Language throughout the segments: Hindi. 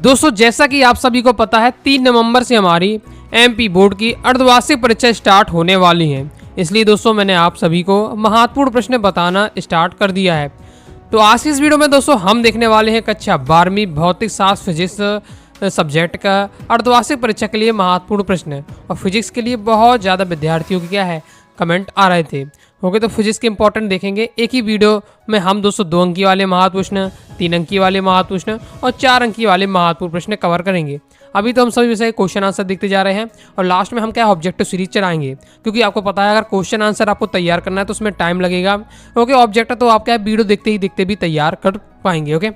दोस्तों जैसा कि आप सभी को पता है 3 नवंबर से हमारी एमपी बोर्ड की अर्धवार्षिक परीक्षा स्टार्ट होने वाली है। इसलिए दोस्तों मैंने आप सभी को महत्वपूर्ण प्रश्न बताना स्टार्ट कर दिया है। तो आज की इस वीडियो में दोस्तों हम देखने वाले हैं कक्षा 12वीं भौतिक शास्त्र फिजिक्स सब्जेक्ट का अर्धवार्षिक परीक्षा के लिए महत्वपूर्ण प्रश्न। और फिजिक्स के लिए बहुत ज़्यादा विद्यार्थियों की क्या है कमेंट आ रहे थे। ओके, तो फिजिक्स के इंपॉर्टेंट देखेंगे एक ही वीडियो में हम दोस्तों 2 अंकी वाले महत्वपूर्ण प्रश्न, 3 अंकी वाले महत्वपूर्ण प्रश्न और 4 अंकी वाले महत्वपूर्ण प्रश्न कवर करेंगे। अभी तो हम सभी विषय क्वेश्चन आंसर देखते जा रहे हैं और लास्ट में हम क्या ऑब्जेक्टिव सीरीज चलाएंगे, क्योंकि आपको पता है अगर क्वेश्चन आंसर आपको तैयार करना है तो उसमें टाइम लगेगा। ओके, ऑब्जेक्टिव तो आप क्या वीडियो देखते भी तैयार कर पाएंगे। ओके,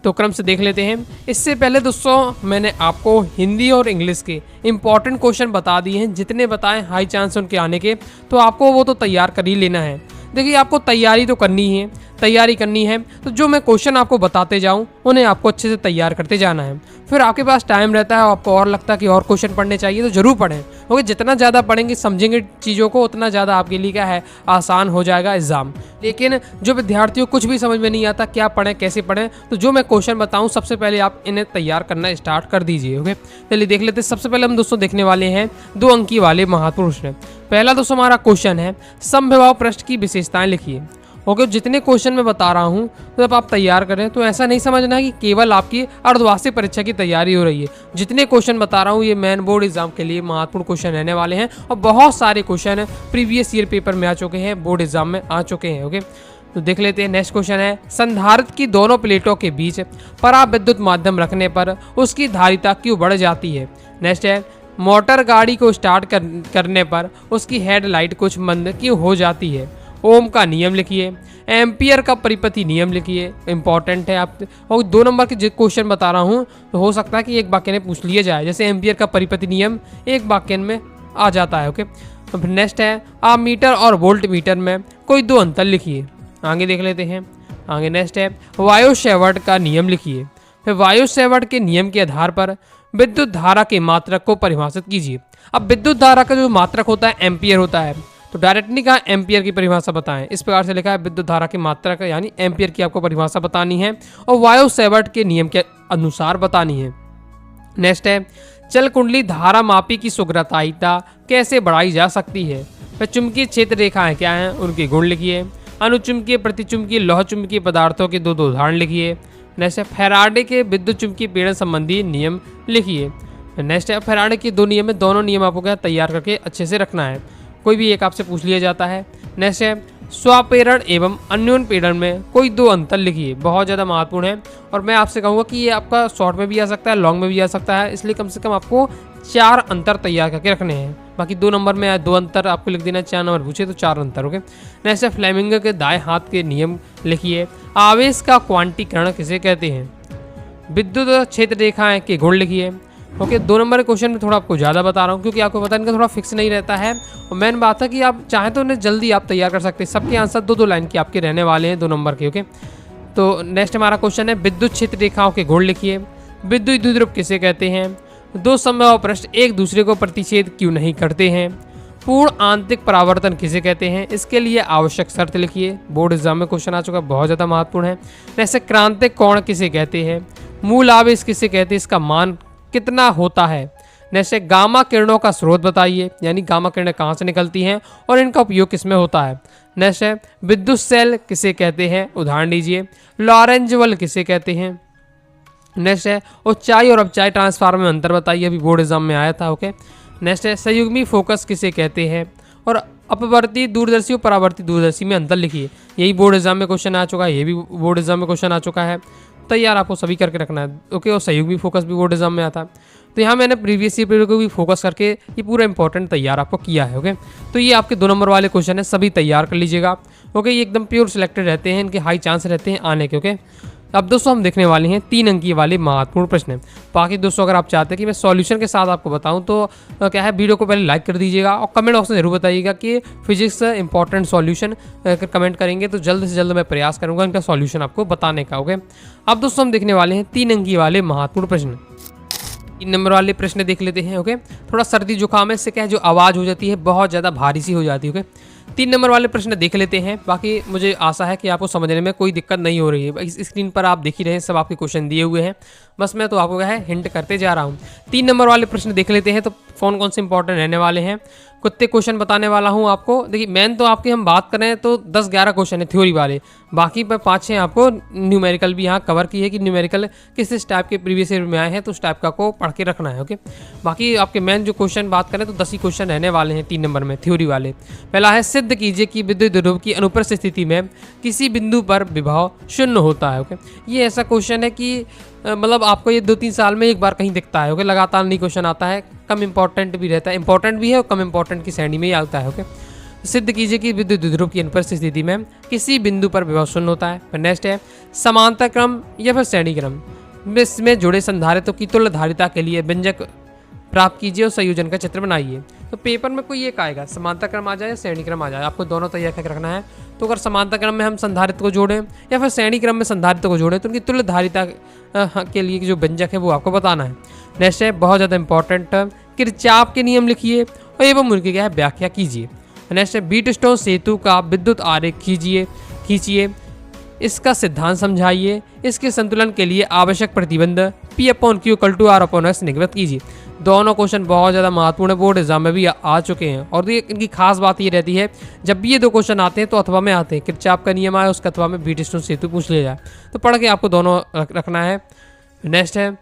तो क्रम से देख लेते हैं। इससे पहले दोस्तों मैंने आपको हिंदी और इंग्लिश के इंपॉर्टेंट क्वेश्चन बता दिए हैं, जितने बताएं हाई चांस उनके आने के, तो आपको वो तो तैयार कर ही लेना है। देखिए आपको तैयारी तो करनी है, तो जो मैं क्वेश्चन आपको बताते जाऊं उन्हें आपको अच्छे से तैयार करते जाना है। फिर आपके पास टाइम रहता है, आपको और लगता है कि और क्वेश्चन पढ़ने चाहिए तो जरूर पढ़ें। क्योंकि जितना ज़्यादा पढ़ेंगे समझेंगे चीज़ों को उतना ज़्यादा आपके लिए क्या है आसान हो जाएगा एग्जाम। लेकिन जो विद्यार्थियों कुछ भी समझ में नहीं आता क्या पढ़ें कैसे पढ़ें, तो जो मैं क्वेश्चन बताऊं सबसे पहले आप इन्हें तैयार करना स्टार्ट कर दीजिए। ओके, चलिए देख लेते हैं। सबसे पहले हम दोस्तों देखने वाले हैं 2 अंकी वाले महत्वपूर्ण प्रश्न। पहला दोस्तों हमारा क्वेश्चन है समविभव पृष्ठ की विशेषताएं लिखिए। ओके, जितने क्वेश्चन मैं बता रहा हूँ तो जब आप तैयार करें तो ऐसा नहीं समझना है कि केवल आपकी अर्धवार्षिक परीक्षा की तैयारी हो रही है। जितने क्वेश्चन बता रहा हूँ ये मेन बोर्ड एग्जाम के लिए महत्वपूर्ण क्वेश्चन रहने वाले हैं और बहुत सारे क्वेश्चन प्रीवियस ईयर पेपर में आ चुके हैं, बोर्ड एग्जाम में आ चुके हैं। ओके, तो देख लेते हैं। नेक्स्ट क्वेश्चन है संधारित्र की दोनों प्लेटों के बीच पराविद्युत माध्यम रखने पर उसकी धारिता क्यों बढ़ जाती है। नेक्स्ट है मोटर गाड़ी को स्टार्ट करने पर उसकी हेडलाइट कुछ मंद क्यों हो जाती है। ओम का नियम लिखिए। एम्पियर का परिपति नियम लिखिए, इंपॉर्टेंट है। आप और 2 नंबर के जो क्वेश्चन बता रहा हूँ तो हो सकता है कि एक वाक्य में पूछ लिया जाए, जैसे एम्पियर का परिपति नियम एक वाक्य में आ जाता है। ओके, तो नेक्स्ट है आप मीटर और वोल्ट मीटर में कोई 2 अंतर लिखिए। आगे देख लेते हैं। आगे नेक्स्ट है वायु सेवर्ट का नियम लिखिए। फिर वायु सेवर्ट के नियम के आधार पर विद्युत धारा के मात्रक को परिभाषित कीजिए। अब विद्युत धारा का जो मात्रक होता है एम्पियर होता है, तो डायरेक्टली कहा एम्पियर की परिभाषा बताएं। इस प्रकार से लिखा है विद्युत धारा की मात्रक यानी एम्पियर की आपको परिभाषा बतानी है और वायु सेवर्ट के नियम के अनुसार बतानी है। नेक्स्ट है चल कुंडली धारा मापी की सुग्रतायिता कैसे बढ़ाई जा सकती है। फिर चुंबकीय क्षेत्र रेखाएं क्या हैं उनके गुण लिखिए। अनुचुंबकीय प्रतिचुंबकीय लौह चुंबकीय पदार्थों के 2 उदाहरण लिखिए। नेक्स्ट है फैराडे के विद्युत चुंबकीय प्रेरण संबंधी नियम लिखिए। नेक्स्ट है फैराडे के 2 नियम है, दोनों नियम आपको क्या तैयार करके अच्छे से रखना है, कोई भी एक आपसे पूछ लिया जाता है। नेक्स्ट है स्वप्रेरण एवं अन्योन प्रेरण में कोई 2 अंतर लिखिए, बहुत ज़्यादा महत्वपूर्ण है। और मैं आपसे कहूँगा कि ये आपका शॉर्ट में भी आ सकता है, लॉन्ग में भी आ सकता है, इसलिए कम से कम आपको 4 अंतर तैयार करके रखने हैं। बाकी 2 नंबर में 2 अंतर आपको लिख देना, 4 नंबर पूछे तो 4 अंतर। ओके, नेक्स्ट है फ्लेमिंग के दाएं हाथ के नियम लिखिए। आवेश का क्वांटीकरण किसे कहते हैं। विद्युत क्षेत्र रेखाएं के गुण लिखिए। ओके, 2 नंबर के क्वेश्चन में थोड़ा आपको ज़्यादा बता रहा हूँ क्योंकि आपको पता इनका थोड़ा फिक्स नहीं रहता है और मेन बात है कि आप चाहें तो उन्हें जल्दी आप तैयार कर सकते हैं। सबके आंसर 2-2 लाइन के आपके रहने वाले हैं 2 नंबर के। ओके, तो नेक्स्ट हमारा क्वेश्चन है विद्युत क्षेत्र रेखाओं के गुण लिखिए। विद्युत द्विध्रुव किसे कहते हैं। 2 समविभव पृष्ठ एक दूसरे को प्रतिच्छेद क्यों नहीं करते हैं। पूर्ण आंतरिक परावर्तन किसे कहते हैं, इसके लिए आवश्यक शर्त लिखिए। बोर्ड एग्जाम में क्वेश्चन आ चुका, बहुत ज़्यादा महत्वपूर्ण है। जैसे क्रांतिक कोण किसे कहते हैं। मूल आवेश किसे कहते हैं, इसका मान कितना होता है। जैसे गामा किरणों का स्रोत बताइए, यानी गामा किरणें कहाँ से निकलती हैं और इनका उपयोग किसमें होता है। नेक्स्ट है विद्युत सेल किसे कहते हैं, उदाहरण दीजिए। लॉरेंज बल किसे कहते हैं। नेक्स्ट है ऊंचाई और अपचाई ट्रांसफार्मर में अंतर बताइए, अभी बोर्ड एग्जाम में आया था। ओके, नेक्स्ट है संयुग्मी फोकस किसे कहते हैं और अपवर्ती दूरदर्शी और परावर्ती दूरदर्शी में अंतर लिखिए। यही बोर्ड एग्जाम में क्वेश्चन आ चुका है, ये भी बोर्ड एग्जाम में क्वेश्चन आ चुका है, तैयार आपको सभी करके रखना है। ओके, और संयुग्मी फोकस भी बोर्ड एग्जाम में आता है, तो यहाँ मैंने प्रीवियस ईयर पेपर को भी फोकस करके ये पूरा इंपॉर्टेंट तैयार आपको किया है। ओके, तो ये आपके 2 नंबर वाले क्वेश्चन है, सभी तैयार कर लीजिएगा। ओके, ये एकदम प्योर सिलेक्टेड रहते हैं, इनके हाई चांस रहते हैं आने के। ओके, अब दोस्तों हम देखने वाले हैं 3 अंकी वाले महत्वपूर्ण प्रश्न। बाकी दोस्तों अगर आप चाहते हैं कि मैं सॉल्यूशन के साथ आपको बताऊं तो क्या है वीडियो को पहले लाइक कर दीजिएगा और कमेंट बॉक्स में जरूर बताइएगा कि फिजिक्स इंपॉर्टेंट सॉल्यूशन कमेंट करेंगे तो जल्द से जल्द मैं प्रयास करूंगा इनका सॉल्यूशन आपको बताने का। ओके, अब दोस्तों हम देखने वाले हैं 3 अंकी वाले महत्वपूर्ण प्रश्न। 3 नंबर वाले प्रश्न देख लेते हैं। ओके, थोड़ा सर्दी जुकाम है, इससे क्या है जो आवाज़ हो जाती है बहुत ज़्यादा भारी सी हो जाती है। ओके, 3 नंबर वाले प्रश्न देख लेते हैं। बाकी मुझे आशा है कि आपको समझने में कोई दिक्कत नहीं हो रही है। इस स्क्रीन पर आप देख ही रहे हैं, सब आपके क्वेश्चन दिए हुए हैं, बस मैं तो आपको क्या है हिंट करते जा रहा हूँ। 3 नंबर वाले प्रश्न देख लेते हैं तो कौन कौन से इंपॉर्टेंट रहने वाले हैं। कितने क्वेश्चन बताने वाला हूँ आपको। देखिए मेन तो आपकी हम बात करें तो 10-11 क्वेश्चन है थ्योरी वाले, बाकी पर 5-6 आपको न्यूमेरिकल भी यहाँ कवर की है कि न्यूमेरिकल किस टाइप के प्रीवियस ईयर में आए हैं, तो उस टाइप का को पढ़ के रखना है। ओके, बाकी आपके मेन जो क्वेश्चन बात करें तो 10 ही क्वेश्चन रहने वाले हैं 3 नंबर में थ्योरी वाले। पहला है सिद्ध कीजिए कि विद्युत ध्रुव की अनुप्रस्थ स्थिति में किसी बिंदु पर विभव शून्य होता है। ओके, ये ऐसा क्वेश्चन है कि मतलब आपको ये 2-3 साल में एक बार कहीं दिखता है। ओके, लगातार नहीं क्वेश्चन आता है, कम इंपॉर्टेंट भी रहता है, इंपॉर्टेंट भी है और कम इंपॉर्टेंट की श्रेणी में ही आता है। ओके, सिद्ध कीजिए कि विद्युत ध्रुव की अनुप्रस्थ स्थिति में किसी बिंदु पर विभव शून्य होता है। फिर नेक्स्ट है समांतर क्रम या फिर श्रेणी क्रम में जुड़े संधारित्व की तुल्य धारिता के लिए व्यंजक प्राप्त कीजिए और संयोजन का चित्र बनाइए। तो पेपर में कोई एक आएगा, समांतर क्रम आ जाए या श्रेणी क्रम आ जाए, आपको दोनों तैयार करके रखना है। तो अगर समांतर क्रम में हम संधारित्व को जोड़ें या फिर श्रेणी क्रम में संधारित्व को जोड़ें तो उनकी तुल्य धारिता के लिए जो व्यंजक है वो आपको बताना है। नेक्स्ट है बहुत ज़्यादा इंपॉर्टेंट, किरचॉफ के नियम लिखिए और एवं उनकी क्या है व्याख्या कीजिए। नेक्स्ट है व्हीटस्टोन सेतु का विद्युत आरेख खींचिए, इसका सिद्धांत समझाइए, इसके संतुलन के लिए आवश्यक प्रतिबंध P/Q = R/S निगमित कीजिए। दोनों क्वेश्चन बहुत ज़्यादा महत्वपूर्ण बोर्ड एग्जाम में भी आ चुके हैं और इनकी खास बात ये रहती है जब भी ये 2 क्वेश्चन आते हैं तो अथवा में आते हैं, किरचॉफ का नियम आए उसका अथवा में व्हीटस्टोन सेतु पूछ लिया जाए, तो पढ़ के आपको दोनों रखना है। नेक्स्ट है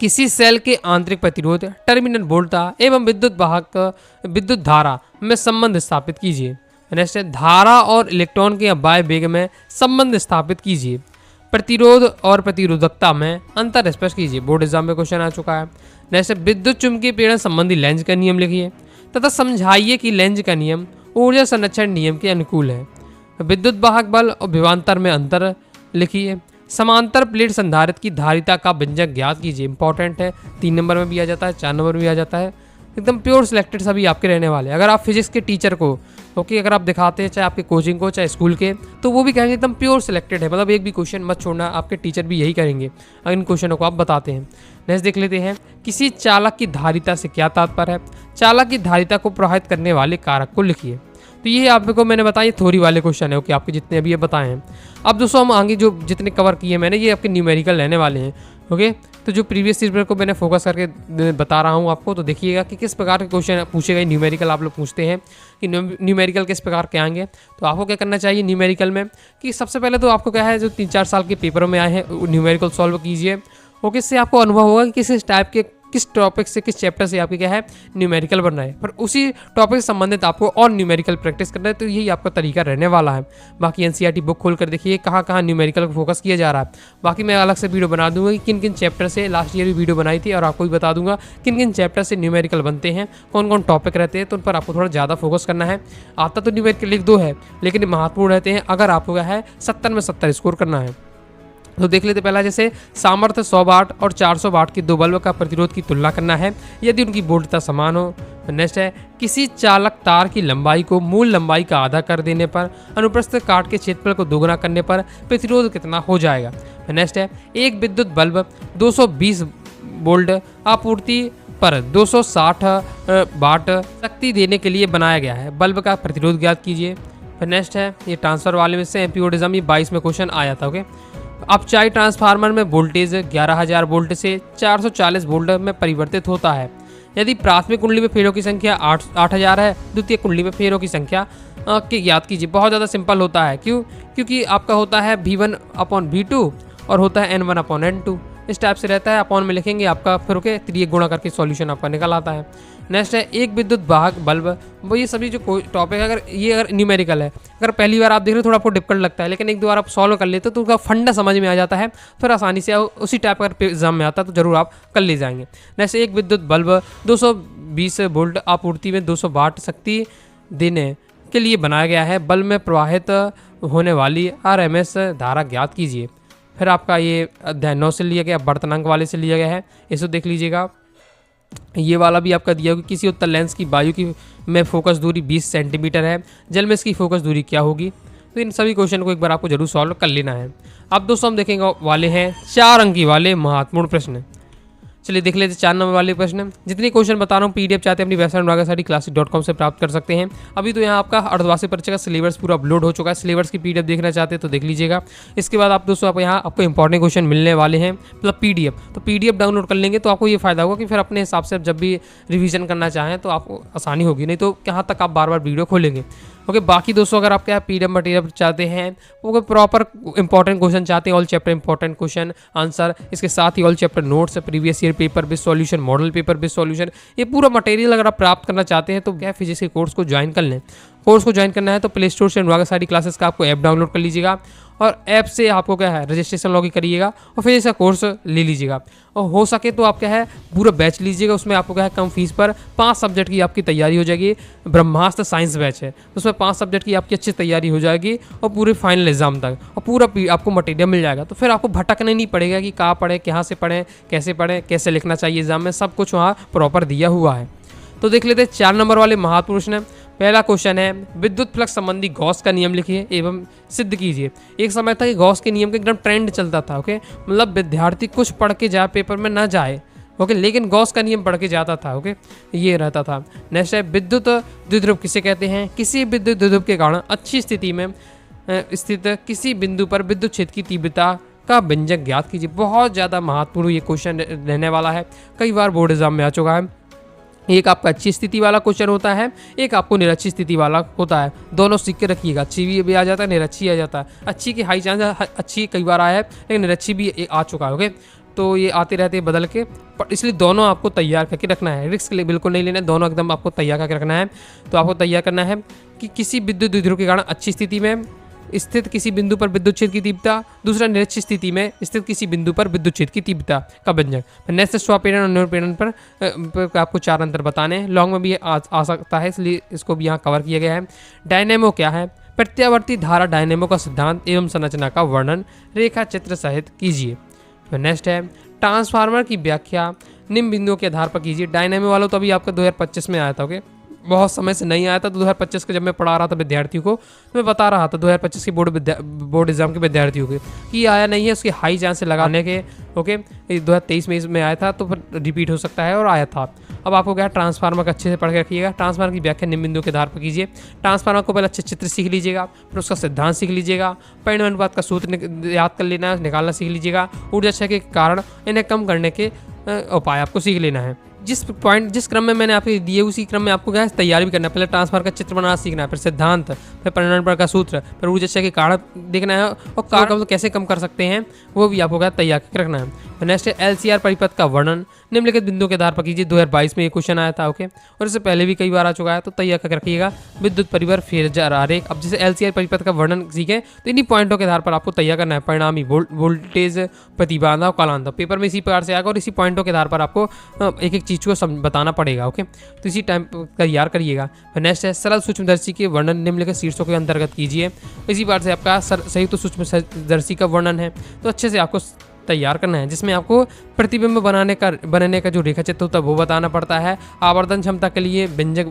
किसी सेल के आंतरिक प्रतिरोध, टर्मिनल वोल्टता एवं विद्युत धारा में संबंध स्थापित कीजिए। नेक्स्ट है धारा और इलेक्ट्रॉन के बाह्य वेग में संबंध स्थापित कीजिए। प्रतिरोध और प्रतिरोधकता में अंतर स्पष्ट कीजिए, बोर्ड एग्जाम में क्वेश्चन आ चुका है। नेक्स्ट है विद्युत चुम्बकीय प्रेरण संबंधी लेंज का नियम लिखिए तथा समझाइए कि लेंज का नियम ऊर्जा संरक्षण नियम के अनुकूल है। विद्युत वाहक बल और विभवांतर में अंतर लिखिए। समांतर प्लेट संधारित्र की धारिता का व्यंजक ज्ञात कीजिए, इंपॉर्टेंट है, 3 नंबर में भी आ जाता है, 4 नंबर में भी आ जाता है, एकदम प्योर सिलेक्टेड सभी आपके रहने वाले। अगर आप फिजिक्स के टीचर को ओके अगर आप दिखाते हैं चाहे आपके कोचिंग को चाहे स्कूल के, तो वो भी कहेंगे एकदम प्योर सिलेक्टेड है, मतलब एक भी क्वेश्चन मत छोड़ना, आपके टीचर भी यही करेंगे अगर इन क्वेश्चनों को आप बताते हैं। नेक्स्ट देख लेते हैं किसी चालक की धारिता से क्या तात्पर्य है। चालक की धारिता को प्रभावित करने वाले कारक को लिखिए। तो ये आपको मैंने बताया थ्योरी वाले क्वेश्चन है ओके, आपके जितने अभी ये बताए हैं। अब दोस्तों हम आगे जो जितने कवर किए मैंने ये आपके न्यूमेरिकल रहने वाले हैं ओके। तो जो प्रीवियस ईयर को मैंने फोकस करके बता रहा हूँ आपको, तो देखिएगा कि किस प्रकार के क्वेश्चन पूछे गए। न्यूमेरिकल आप लोग पूछते हैं कि न्यूमेरिकल किस प्रकार के आएंगे, तो आपको क्या करना चाहिए न्यूमेरिकल में कि सबसे पहले तो आपको क्या है जो 3-4 साल के पेपरों में आए हैं न्यूमेरिकल सॉल्व कीजिए ओके। इससे आपको अनुभव होगा कि किस टाइप के किस टॉपिक से किस चैप्टर से आपके क्या है न्यूमेरिकल बन रहा है, पर उसी टॉपिक से संबंधित आपको और न्यूमेरिकल प्रैक्टिस करना है, तो यही आपका तरीका रहने वाला है। बाकी एनसीईआरटी बुक खोल कर देखिए कहाँ कहाँ न्यूमेरिकल को फोकस किया जा रहा है। बाकी मैं अलग से वीडियो बना दूंगा कि किन किन चैप्टर से, लास्ट ईयर भी वीडियो बनाई थी और आपको भी बता दूंगा किन किन चैप्टर से न्यूमेरिकल बनते हैं, कौन कौन टॉपिक रहते हैं, तो उन पर आपको थोड़ा ज़्यादा फोकस करना है। आता तो न्यूमेरिकल 1-2 है लेकिन महत्वपूर्ण रहते हैं अगर आपको क्या है 70 में 70 स्कोर करना है। तो देख लेते पहला, जैसे सामर्थ्य 100 वाट और 400 वाट की 2 बल्ब का प्रतिरोध की तुलना करना है यदि उनकी वोल्टता समान हो। नेक्स्ट है किसी चालक तार की लंबाई को मूल लंबाई का आधा कर देने पर अनुप्रस्थ काट के क्षेत्रफल को दोगुना करने पर प्रतिरोध कितना हो जाएगा। नेक्स्ट है एक विद्युत बल्ब 220 वोल्ट आपूर्ति पर 260 वाट शक्ति देने के लिए बनाया गया है, बल्ब का प्रतिरोध ज्ञात कीजिए। नेक्स्ट है ये ट्रांसफर वाले में से एमपीओ एग्जाम 22 में क्वेश्चन आया था ओके। अपचाई ट्रांसफार्मर में वोल्टेज 11,000 वोल्ट से 440 वोल्ट में परिवर्तित होता है यदि प्राथमिक कुंडली में फेरों की संख्या 8,000 है, द्वितीय कुंडली में फेरों की संख्या के ज्ञात कीजिए। बहुत ज़्यादा सिंपल होता है, क्योंकि आपका होता है V1/V2 और होता है N1/N2, इस टाइप से रहता है। अपॉन में लिखेंगे आपका फिर ओके 3 गुणा करके सॉल्यूशन आपका निकल आता है। नेक्स्ट है एक विद्युत वाहक बल्ब, वो ये सभी जो टॉपिक है अगर न्यूमेरिकल है, अगर पहली बार आप देख रहे हो थोड़ा आपको डिफिकल्ट लगता है, लेकिन एक दो बार आप सॉल्व कर लेते हो तो उनका फंडा समझ में आ जाता है, फिर आसानी से उसी टाइप का एग्जाम में आता है तो जरूर आप कर ले जाएंगे। नेक्स्ट एक विद्युत बल्ब 220 वोल्ट आपूर्ति में 200 वाट शक्ति देने के लिए बनाया गया है, बल्ब में प्रवाहित होने वाली RMS धारा ज्ञात कीजिए। फिर आपका ये अध्याय 9 से लिया गया, वर्तनांक वाले से लिया गया है, इसको देख लीजिएगा। ये वाला भी आपका दिया होगा किसी उत्तर लेंस की वायु की में फोकस दूरी 20 सेंटीमीटर है, जल में इसकी फोकस दूरी क्या होगी। तो इन सभी क्वेश्चन को एक बार आपको जरूर सॉल्व कर लेना है। अब दोस्तों हम देखेंगे वाले हैं 4 अंकी वाले महत्वपूर्ण प्रश्न। चलिए देख लेते 4 नंबर वाले प्रश्न। जितने क्वेश्चन बता रहा हूँ पीडीएफ चाहते हैं अपनी वेबसाइट nuagasaticlassic.com से प्राप्त कर सकते हैं। अभी तो यहाँ आपका अर्धवार्षिक परीक्षा का सिलेबस पूरा अपलोड हो चुका है। सिलेबस की पीडीएफ देखना चाहते हैं तो देख लीजिएगा। इसके बाद आप दोस्तों यहाँ आपको इंपॉर्टेंट क्वेश्चन मिलने वाले हैं, मतलब पीडीएफ। तो पीडीएफ डाउनलोड कर लेंगे तो आपको ये फायदा होगा कि फिर अपने हिसाब से जब भी रिवीजन करना चाहें तो आपको आसानी होगी, नहीं तो कहाँ तक आप बार बार वीडियो खोलेंगे। ओके, बाकी दोस्तों अगर आप क्या पीडीएफ मटेरियल चाहते हैं, वो प्रॉपर इंपॉर्टेंट क्वेश्चन चाहते हैं, all chapter important question answer, इसके साथ ही all chapter notes, previous year paper based solution, model paper based solution, ये पूरा मटेरियल अगर आप प्राप्त करना चाहते हैं तो क्या फिजिक्स के कोर्स को ज्वाइन कर लें। कोर्स को ज्वाइन करना है तो प्ले स्टोर से नुआगा साइटी क्लासेस का आपको ऐप डाउनलोड कर लीजिएगा और ऐप से आपको क्या है रजिस्ट्रेशन लॉगिन करिएगा और फिर इसका कोर्स ले लीजिएगा। और हो सके तो आप क्या है पूरा बैच लीजिएगा, उसमें आपको क्या है कम फीस पर 5 सब्जेक्ट की आपकी तैयारी हो जाएगी। ब्रह्मास्त्र साइंस बैच है, उसमें 5 सब्जेक्ट की आपकी अच्छी तैयारी हो जाएगी और पूरे फाइनल एग्जाम तक, और पूरा आपको मटेरियल मिल जाएगा। तो फिर आपको भटकने नहीं पड़ेगा कि कहाँ पढ़ें, कहाँ से पढ़ें, कैसे लिखना चाहिए एग्जाम में, सब कुछ वहाँ प्रॉपर दिया हुआ है। तो देख लेते हैं 4 नंबर वाले महत्वपूर्ण प्रश्न। पहला क्वेश्चन है, विद्युत फ्लक्स संबंधी गॉस का नियम लिखिए एवं सिद्ध कीजिए। एक समय था कि गॉस के नियम का एकदम ट्रेंड चलता था। ओके, मतलब विद्यार्थी कुछ पढ़ के जाए पेपर में ना जाए, ओके, लेकिन गॉस का नियम पढ़ के जाता था। ओके, ये रहता था। नेक्स्ट है, विद्युत द्विध्रुव किसे कहते हैं? किसी विद्युत द्विध्रुव के कारण अच्छी स्थिति में स्थित किसी बिंदु पर विद्युत क्षेत्र की तीव्रता का व्यंजक ज्ञात कीजिए। बहुत ज़्यादा महत्वपूर्ण ये क्वेश्चन रहने वाला है, कई बार बोर्ड एग्जाम में आ चुका है। एक आपका अच्छी स्थिति वाला क्वेश्चन होता है, एक आपको निरक्षी स्थिति वाला होता है। दोनों सीख के रखिएगा, अच्छी भी आ जाता है, निरक्षी आ जाता है। अच्छी की हाई चांस है, अच्छी कई बार आया है, लेकिन निरक्षी भी आ चुका है। ओके, तो ये आते रहते हैं बदल के, इसलिए दोनों आपको तैयार करके रखना है। रिस्क बिल्कुल नहीं लेना है, दोनों एकदम आपको तैयार करके रखना है। तो आपको तैयार करना है कि किसी विद्युत द्विध्रुव के कारण अच्छी स्थिति में स्थित किसी बिंदु पर विद्युत क्षेत्र की तीव्रता, दूसरा निरक्षी स्थिति में स्थित किसी बिंदु पर विद्युत क्षेत्र की तीव्रता का व्यंजक। नेक्स्ट स्वापीड़न और निरूपीड़न पर आपको 4 अंतर बताने हैं। लॉन्ग में भी आ सकता है, इसलिए इसको भी यहाँ कवर किया गया है। डायनेमो क्या है? प्रत्यावर्ती धारा डायनेमो का सिद्धांत एवं संरचना का वर्णन रेखा चित्र सहित कीजिए। नेक्स्ट है, ट्रांसफार्मर की व्याख्या निम्न बिंदुओं के आधार पर कीजिए। डायनेमो वाला तो अभी आपका 2025 में आया था। ओके, बहुत समय से नहीं आया था। 2025 के जब मैं पढ़ा रहा था विद्यार्थियों को, तो मैं बता रहा था 2025 के बोर्ड एग्जाम के विद्यार्थियों के कि आया नहीं है, उसकी हाई चांस से लगाने के। ओके, 2023 में आया था, तो फिर रिपीट हो सकता है और आया था। अब आपको क्या ट्रांसफार्मर का अच्छे से पढ़ के रखिएगा। ट्रांसफार्मर की व्याख्या निम्न बिंदु के आधार पर कीजिए। ट्रांसफार्मर को पहले अच्छे चित्र सीख लीजिएगा, फिर उसका सिद्धांत सीख लीजिएगा। परिणाम अनुपात का सूत्र याद कर लेना है, निकालना सीख लीजिएगा। ऊर्जा क्षय के कारण इन्हें कम करने के उपाय आपको सीख लेना है। जिस क्रम में मैंने आपको दिए उसी क्रम में आपको क्या है तैयारी भी करना है। पहले ट्रांसफार्मर का चित्र बनाना सीखना है, फिर सिद्धांत, फिर परिणाम का सूत्र, फिर ऊर्जा क्षय के कारण देखना है और कारण कैसे कम कर सकते हैं वो भी आपको क्या तैयार करके रखना है। नेक्स्ट है, एलसीआर परिपथ का वर्णन निम्नलिखित बिंदुओं के आधार पर कीजिए। 2022 में ये क्वेश्चन आया था। ओके, और इससे पहले भी कई बार आ चुका है, तो तैयार करके रखिएगा। विद्युत परिवर फेजर आरेख। अब जैसे एलसीआर परिपथ का वर्णन सीखें तो इन्हीं पॉइंटों के आधार पर आपको तैयार करना है। परिणामी वोल्टेज, प्रतिबाधा और कालांतर पेपर में इसी प्रकार से आएगा और इसी पॉइंटों के आधार पर आपको एक एक चीज़ को बताना पड़ेगा। ओके, तो इसी टाइम तैयार करिएगा। नेक्स्ट है, सरल सूक्ष्मदर्शी के वर्णन निम्नलिखित शीर्षों के अंतर्गत कीजिए। इसी बार से आपका संयुक्त सूक्ष्मदर्शी का वर्णन है, तो अच्छे से आपको तैयार करना है, जिसमें आपको प्रतिबिंब बनने का जो रेखा चित्र होता है वो बताना पड़ता है। आवर्धन क्षमता के लिए व्यंजक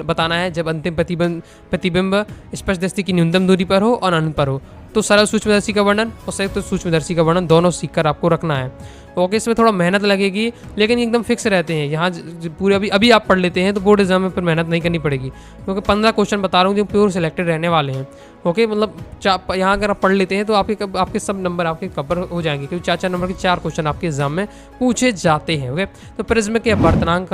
बताना है, जब अंतिम प्रतिबिंब स्पष्ट दृष्टि की न्यूनतम दूरी पर हो और अनंत पर हो। तो सरल सूक्ष्मदर्शी का वर्णन और संयुक्त सूक्ष्मदर्शी का वर्णन दोनों सीखकर आपको रखना है। ओके, इसमें थोड़ा मेहनत लगेगी, लेकिन एकदम फिक्स रहते हैं। यहाँ पूरे अभी आप पढ़ लेते हैं तो बोर्ड एग्जाम में फिर मेहनत नहीं करनी पड़ेगी, क्योंकि 15 क्वेश्चन बता रहा हूँ जो प्योर सिलेक्टेड रहने वाले हैं। ओके, मतलब यहाँ अगर आप पढ़ लेते हैं तो आपके सब नंबर आपके कवर हो जाएंगे, क्योंकि 4 नंबर के 4 क्वेश्चन आपके एग्जाम में पूछे जाते हैं। ओके, तो प्रिज्म के अपवर्तनांक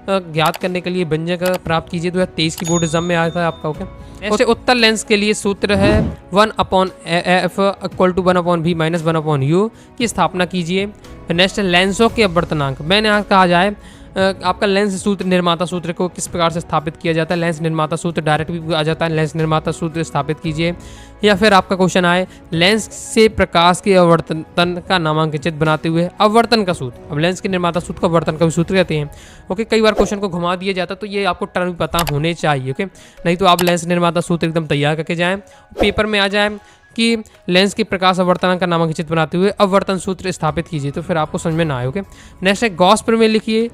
ज्ञात करने के लिए व्यंजक प्राप्त कीजिए। 2023 की बोर्ड एग्जाम में आया था आपका। ओके, ऐसे उत्तल लेंस के लिए सूत्र है 1/f = 1/v - 1/u की स्थापना कीजिए। नेक्स्ट लेंसों के अपवर्तनांक। मैंने यहाँ कहा जाए आपका लेंस सूत्र निर्माता सूत्र को किस प्रकार से स्थापित किया जाता है। लेंस निर्माता सूत्र डायरेक्ट भी आ जाता है, लेंस निर्माता सूत्र स्थापित कीजिए। या फिर आपका क्वेश्चन आए, लेंस से प्रकाश के अवर्तन का नामांकित बनाते हुए अवर्तन का सूत्र। अब लेंस के निर्माता सूत्र को अवर्तन का भी सूत्र कहते हैं। ओके, कई बार क्वेश्चन को घुमा दिया जाता है, तो ये आपको टर्म पता होने चाहिए। ओके, नहीं तो आप लेंस निर्माता सूत्र एकदम तैयार करके जाएँ, पेपर में आ जाए कि लेंस के प्रकाश अवर्तन का नामांकित बनाते हुए अवर्तन सूत्र स्थापित कीजिए, तो फिर आपको समझ में ना आए। ओके, नेक्स्ट है, गॉस प्रमेय लिखिए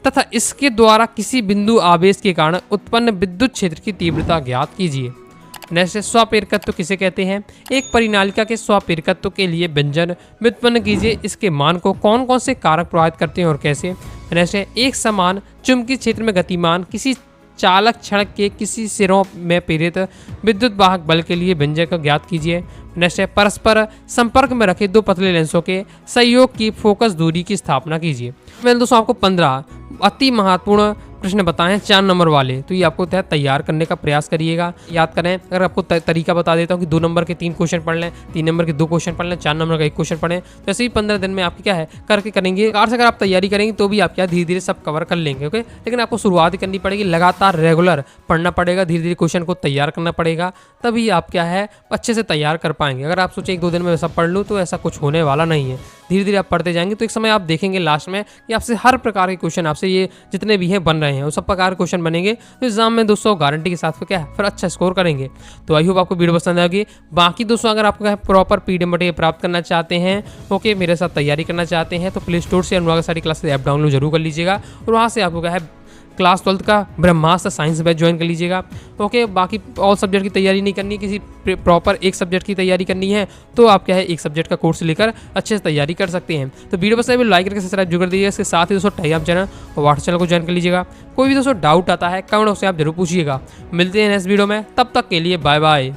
तथा इसके द्वारा किसी बिंदु आवेश के कारण उत्पन्न विद्युत क्षेत्र की तीव्रता ज्ञात कीजिए। नेक्स्ट है स्वपेरकत्व किसे कहते हैं। एक परिनालिका के स्वपेरकत्व के लिए व्यंजन व्युत्पन्न कीजिए, इसके मान को कौन कौन से कारक प्रभावित करते हैं और कैसे। नेक्स्ट है एक समान चुंबकीय क्षेत्र में गतिमान किसी चालक क्षण के किसी सिरों में प्रेरित विद्युत वाहक बल के लिए व्यंजक को ज्ञात कीजिए। नेक्स्ट है परस्पर संपर्क में रखे दो पतले लेंसों के सहयोग की फोकस दूरी की स्थापना कीजिए। मैंने दोस्तों आपको 15 अति महत्वपूर्ण प्रश्न बताए हैं 4 नंबर वाले, तो ये आपको तैयार करने का प्रयास करिएगा। याद करें, अगर आपको तरीका बता देता हूँ कि 2 नंबर के 3 क्वेश्चन पढ़ लें, 3 नंबर के 2 क्वेश्चन पढ़ लें, 4 नंबर का 1 क्वेश्चन पढ़ें, तो ऐसे ही 15 दिन में आपकी क्या है करके करेंगे। कार से अगर आप तैयारी करेंगे तो भी आप क्या धीरे धीरे सब कवर कर लेंगे। ओके, लेकिन आपको शुरुआत ही करनी पड़ेगी, लगातार रेगुलर पढ़ना पड़ेगा, धीरे धीरे क्वेश्चन को तैयार करना पड़ेगा, तभी आप क्या है अच्छे से तैयार कर पाएंगे। अगर आप सोचे 1-2 दिन में सब पढ़ लूँ, तो ऐसा कुछ होने वाला नहीं है। धीरे धीरे आप पढ़ते जाएंगे तो एक समय आप देखेंगे लास्ट में कि आपसे हर प्रकार के क्वेश्चन आपसे ये जितने भी हैं बन रहे हैं, वो सब प्रकार के क्वेश्चन बनेंगे, तो एग्जाम में दोस्तों गारंटी के साथ फिर क्या है फिर अच्छा स्कोर करेंगे। तो आई होप आपको वीडियो पसंद आएगी। बाकी दोस्तों अगर आपको प्रॉपर पीडीएफ मटेरियल प्राप्त करना चाहते हैं, ओके, मेरे साथ तैयारी करना चाहते हैं, तो प्ले स्टोर से अनुराग सारी क्लासेस ऐप डाउनलोड जरूर कर लीजिएगा और वहाँ से आपको क्या है क्लास 12 का ब्रह्मास्त्र साइंस बैच ज्वाइन कर लीजिएगा। ओके, बाकी ऑल सब्जेक्ट की तैयारी नहीं करनी, किसी प्रॉपर एक सब्जेक्ट की तैयारी करनी है तो आप क्या है एक सब्जेक्ट का कोर्स लेकर अच्छे से तैयारी कर सकते हैं। तो वीडियो पसंद है लाइक करके सब्सक्राइब जरूर कर दीजिएगा। इसके साथ ही दोस्तों टेलीग्राम चैनल और व्हाट्सएप चैनल को ज्वाइन कर लीजिएगा। कोई भी दोस्तों डाउट आता है कमेंट बॉक्स से आप जरूर पूछिएगा। मिलते हैं नेक्स्ट वीडियो में, तब तक के लिए बाय बाय।